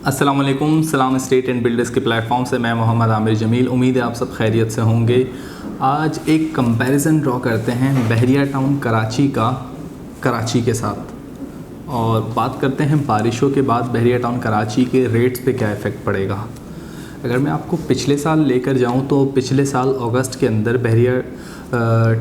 अस्सलाम वालेकुम। सलाम स्टेट एंड बिल्डर्स के प्लेटफॉर्म से मैं मोहम्मद आमिर जमील। उम्मीद है आप सब खैरियत से होंगे। आज एक कंपैरिजन ड्रॉ करते हैं बहरिया टाउन कराची का कराची के साथ, और बात करते हैं बारिशों के बाद बहरिया टाउन कराची के रेट्स पे क्या इफ़ेक्ट पड़ेगा। अगर मैं आपको पिछले साल लेकर जाऊं तो पिछले साल अगस्त के अंदर बहरिया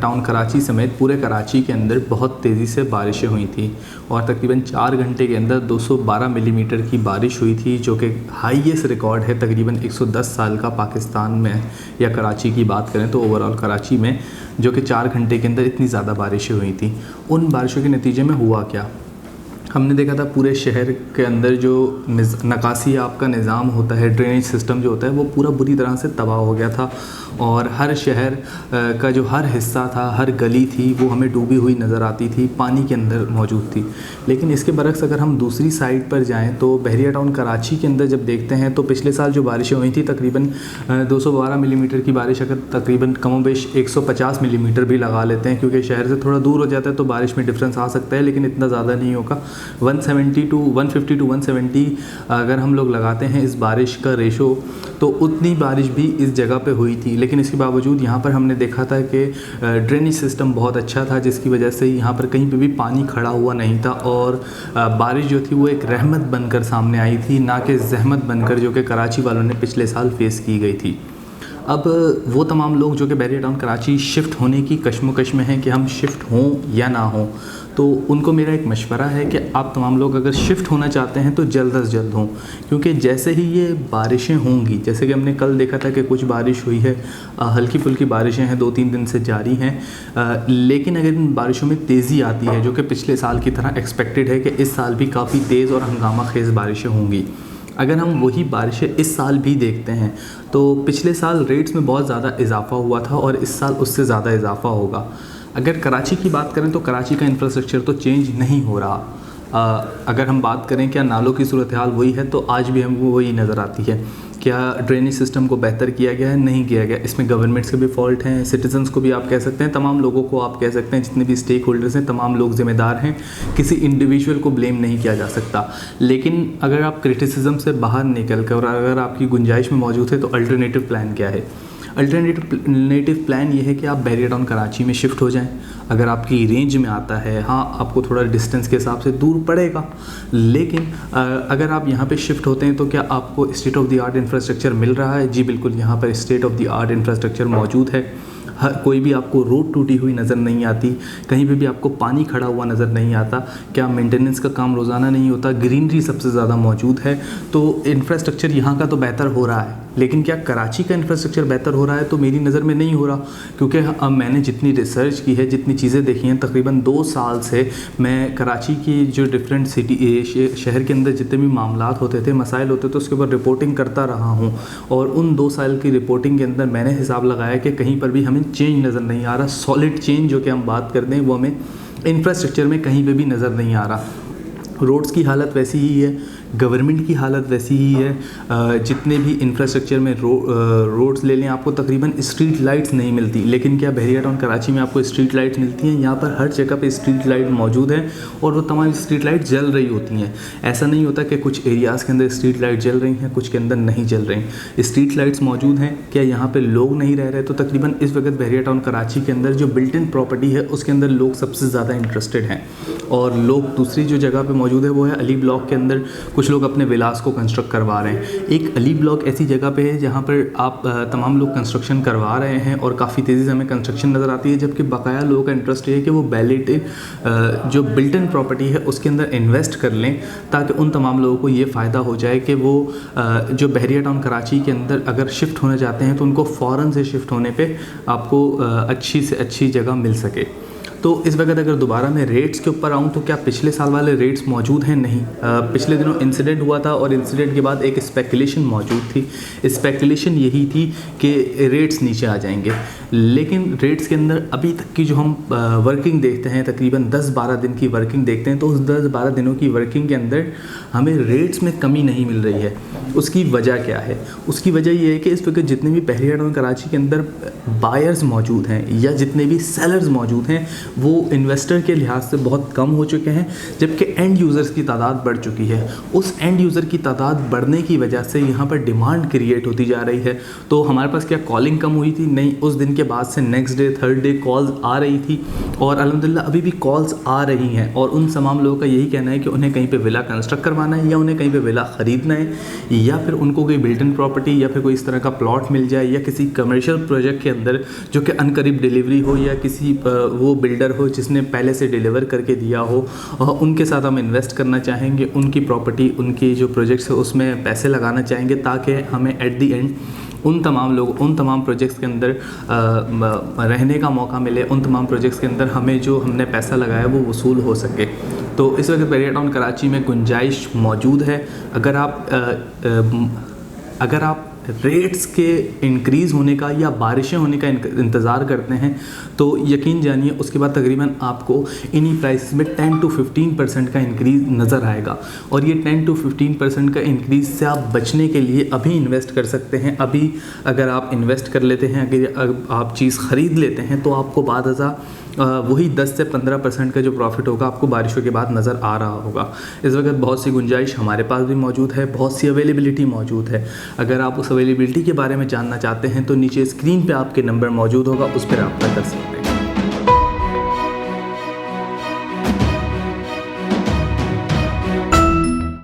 टाउन कराची समेत पूरे कराची के अंदर बहुत तेज़ी से बारिशें हुई थी और तकरीबन 4 घंटे के अंदर 212 मिलीमीटर की बारिश हुई थी, जो कि हाईएस्ट रिकॉर्ड है तकरीबन 110 साल का पाकिस्तान में, या कराची की बात करें तो ओवरऑल कराची में, जो कि 4 घंटे के अंदर इतनी ज़्यादा बारिशें हुई थी। उन बारिशों के नतीजे में हुआ क्या, हमने देखा था पूरे शहर के अंदर जो नकासी आपका निज़ाम होता है, ड्रेनेज सिस्टम जो होता है, वो पूरा बुरी तरह से तबाह हो गया था और हर शहर का जो हर हिस्सा था, हर गली थी, वो हमें डूबी हुई नज़र आती थी, पानी के अंदर मौजूद थी। लेकिन इसके बरक्स अगर हम दूसरी साइड पर जाएं तो बहरिया टाउन कराची के अंदर जब देखते हैं तो पिछले साल जो बारिशें हुई थी तकरीबन 212 मिलीमीटर की बारिश, अगर तकरीबन कमोबेश 150 मिलीमीटर भी लगा लेते हैं, क्योंकि शहर से थोड़ा दूर हो जाता है तो बारिश में डिफरेंस आ सकता है, लेकिन इतना ज़्यादा नहीं होगा। 150 टू 170 अगर हम लोग लगाते हैं इस बारिश का रेशो, तो उतनी बारिश भी इस जगह पे हुई थी। लेकिन इसके बावजूद यहाँ पर हमने देखा था कि ड्रेनेज सिस्टम बहुत अच्छा था, जिसकी वजह से यहाँ पर कहीं पे भी पानी खड़ा हुआ नहीं था और बारिश जो थी वो एक रहमत बनकर सामने आई थी, ना कि ज़हमत बनकर, जो कि कराची वालों ने पिछले साल फेस की गई थी। अब वो तमाम लोग जो कि बहरिया टाउन कराची शिफ्ट होने की कश्मकश में हैं कि हम शिफ्ट हों या ना हों, तो उनको मेरा एक मशवरा है कि आप तमाम लोग अगर शिफ्ट होना चाहते हैं तो जल्द अज़ जल्द हों, क्योंकि जैसे ही ये बारिशें होंगी, जैसे कि हमने कल देखा था कि कुछ बारिश हुई है, हल्की फुल्की बारिशें हैं, 2-3 दिन से जारी हैं, लेकिन अगर इन बारिशों में तेज़ी आती है, जो कि पिछले साल की तरह एक्सपेक्टेड है कि इस साल भी काफ़ी तेज़ और हंगामा खेज़ बारिशें होंगी, अगर हम वही बारिशें इस साल भी देखते हैं तो पिछले साल रेट्स में बहुत ज़्यादा इजाफा हुआ था और इस साल उससे ज़्यादा इजाफा होगा। अगर कराची की बात करें तो कराची का इंफ्रास्ट्रक्चर तो चेंज नहीं हो रहा। अगर हम बात करें क्या नालों की सूरत हाल वही है, तो आज भी हमको वही नज़र आती है। क्या ड्रेनेज सिस्टम को बेहतर किया गया है? नहीं किया गया। इसमें गवर्नमेंट्स के भी फॉल्ट हैं, सिटीजन्स को भी आप कह सकते हैं, तमाम लोगों को आप कह सकते हैं, जितने भी स्टेक होल्डर्स हैं तमाम लोग ज़िम्मेदार हैं, किसी इंडिविजुअल को ब्लेम नहीं किया जा सकता। लेकिन अगर आप क्रिटिसिज्म से बाहर निकल कर और अगर आपकी गुंजाइश में मौजूद है तो अल्टरनेटिव प्लान क्या है? अल्टरनेटिव प्लान ये है कि आप बहरिया टाउन कराची में शिफ्ट हो जाएं, अगर आपकी रेंज में आता है। हाँ, आपको थोड़ा डिस्टेंस के हिसाब से दूर पड़ेगा, लेकिन अगर आप यहाँ पे शिफ्ट होते हैं तो क्या आपको state of the art infrastructure मिल रहा है? जी बिल्कुल, यहाँ पर state of the art infrastructure मौजूद है। कोई भी आपको रोड टूटी हुई नज़र नहीं आती, कहीं पे भी आपको पानी खड़ा हुआ नज़र नहीं आता। क्या मेंटेनेंस का काम रोज़ाना नहीं होता? ग्रीनरी सबसे ज़्यादा मौजूद है। तो इंफ्रास्ट्रक्चर यहाँ का तो बेहतर हो रहा है, लेकिन क्या कराची का इंफ्रास्ट्रक्चर बेहतर हो रहा है? तो मेरी नज़र में नहीं हो रहा, क्योंकि अब मैंने जितनी रिसर्च की है, जितनी चीज़ें देखी हैं, तकरीबन 2 साल से मैं कराची की जो डिफरेंट सिटी शहर के अंदर जितने भी मामलात होते थे, मसाइल होते थे, उसके ऊपर रिपोर्टिंग करता रहा हूँ। और उन 2 साल की रिपोर्टिंग के अंदर मैंने हिसाब लगाया कि कहीं पर भी हमें चेंज नज़र नहीं आ रहा। सॉलिड चेंज जो कि हम बात करते हैं वो हमें इंफ्रास्ट्रक्चर में कहीं पे भी नज़र नहीं आ रहा। रोड्स की हालत वैसी ही है, गवर्नमेंट की हालत वैसी ही है। जितने भी इंफ्रास्ट्रक्चर में रोड्स ले लें, आपको तकरीबन स्ट्रीट लाइट्स नहीं मिलती। लेकिन क्या बहरिया टाउन कराची में आपको स्ट्रीट लाइट्स मिलती हैं? यहाँ पर हर जगह पे स्ट्रीट लाइट मौजूद है और वो तमाम स्ट्रीट लाइट जल रही होती हैं। ऐसा नहीं होता कि कुछ एरियाज़ के अंदर स्ट्रीट लाइट जल रही हैं, कुछ के अंदर नहीं जल रही। स्ट्रीट लाइट्स मौजूद हैं। क्या यहाँ पर लोग नहीं रह रहे? तो तकरीबन इस वक्त बहरिया टाउन कराची के अंदर जो बिल्ट इन प्रॉपर्टी है उसके अंदर लोग सबसे ज़्यादा इंटरेस्टेड हैं, और लोग दूसरी जो जगह पर मौजूद है वो है अली ब्लॉक के अंदर। कुछ लोग अपने विलास को कंस्ट्रक्ट करवा रहे हैं। एक अली ब्लॉक ऐसी जगह पे है जहाँ पर आप तमाम लोग कंस्ट्रक्शन करवा रहे हैं और काफ़ी तेज़ी से हमें कंस्ट्रक्शन नज़र आती है, जबकि बकाया लोगों का इंटरेस्ट ये है कि वो जो बिल्ट इन प्रॉपर्टी है उसके अंदर इन्वेस्ट कर लें, ताकि उन तमाम लोगों को ये फ़ायदा हो जाए कि वो जो बहरिया टाउन कराची के अंदर अगर शिफ्ट होना चाहते हैं तो उनको फ़ौरन से शिफ्ट होने पर आपको अच्छी से अच्छी जगह मिल सके। तो इस वक्त अगर दोबारा मैं रेट्स के ऊपर आऊँ तो क्या पिछले साल वाले रेट्स मौजूद हैं? नहीं। पिछले दिनों इंसिडेंट हुआ था और इंसिडेंट के बाद एक स्पेकुलेशन मौजूद थी। स्पेकुलेशन यही थी कि रेट्स नीचे आ जाएंगे, लेकिन रेट्स के अंदर अभी तक की जो हम वर्किंग देखते हैं, तकरीबन 10-12 दिन की वर्किंग देखते हैं, तो उस 10-12 दिनों की वर्किंग के अंदर हमें रेट्स में कमी नहीं मिल रही है। उसकी वजह क्या है? उसकी वजह ये है कि इस वक्त जितने भी बहरिया टाउन कराची के अंदर बायर्स मौजूद हैं या जितने भी सेलर्स मौजूद हैं, वो इन्वेस्टर के लिहाज से बहुत कम हो चुके हैं, जबकि एंड यूज़र्स की तादाद बढ़ चुकी है। उस एंड यूज़र की तादाद बढ़ने की वजह से यहाँ पर डिमांड क्रिएट होती जा रही है। तो हमारे पास क्या कॉलिंग कम हुई थी? नहीं, उस दिन के बाद से next day, third day calls आ रही थी और अल्हम्दुलिल्लाह अभी भी कॉल्स आ रही हैं। और उन तमाम लोगों का यही कहना है कि उन्हें कहीं पे विला कंस्ट्रक्ट करवाना है, या उन्हें कहीं पे विला ख़रीदना है, या फिर उनको कोई बिल्ट इन प्रॉपर्टी या फिर कोई इस तरह का प्लॉट मिल जाए, या किसी कमर्शियल प्रोजेक्ट के अंदर जो कि अनकरीब डिलीवरी हो, या किसी वो बिल्डर हो जिसने पहले से डिलीवर करके दिया हो, उनके साथ हम इन्वेस्ट करना चाहेंगे, उनकी प्रॉपर्टी, उनकी जो प्रोजेक्ट्स है उसमें पैसे लगाना चाहेंगे, ताकि हमें एट दी एंड उन तमाम प्रोजेक्ट्स के अंदर रहने का मौका मिले, उन तमाम प्रोजेक्ट्स के अंदर हमें जो हमने पैसा लगाया वो वसूल हो सके। तो इस वक्त बहरिया टाउन कराची में गुंजाइश मौजूद है। अगर आप रेट्स के इंक्रीज़ होने का या बारिशें होने का इंतज़ार करते हैं तो यकीन जानिए उसके बाद तकरीबन आपको इन्हीं प्राइसेस में 10 to 15% का इंक्रीज़ नज़र आएगा। और ये 10 to 15% का इंक्रीज़ से आप बचने के लिए अभी इन्वेस्ट कर सकते हैं। अभी अगर आप इन्वेस्ट कर लेते हैं, अगर आप चीज़ ख़रीद लेते हैं तो आपको बाद वही 10 से 15% का जो प्रॉफिट होगा आपको बारिशों के बाद नज़र आ रहा होगा। इस वक्त बहुत सी गुंजाइश हमारे पास भी मौजूद है, बहुत सी अवेलेबिलिटी मौजूद है। अगर आप उस अवेलेबिलिटी के बारे में जानना चाहते हैं तो नीचे स्क्रीन पे आपके नंबर मौजूद होगा, उस पर रब्ता कर सकते हैं।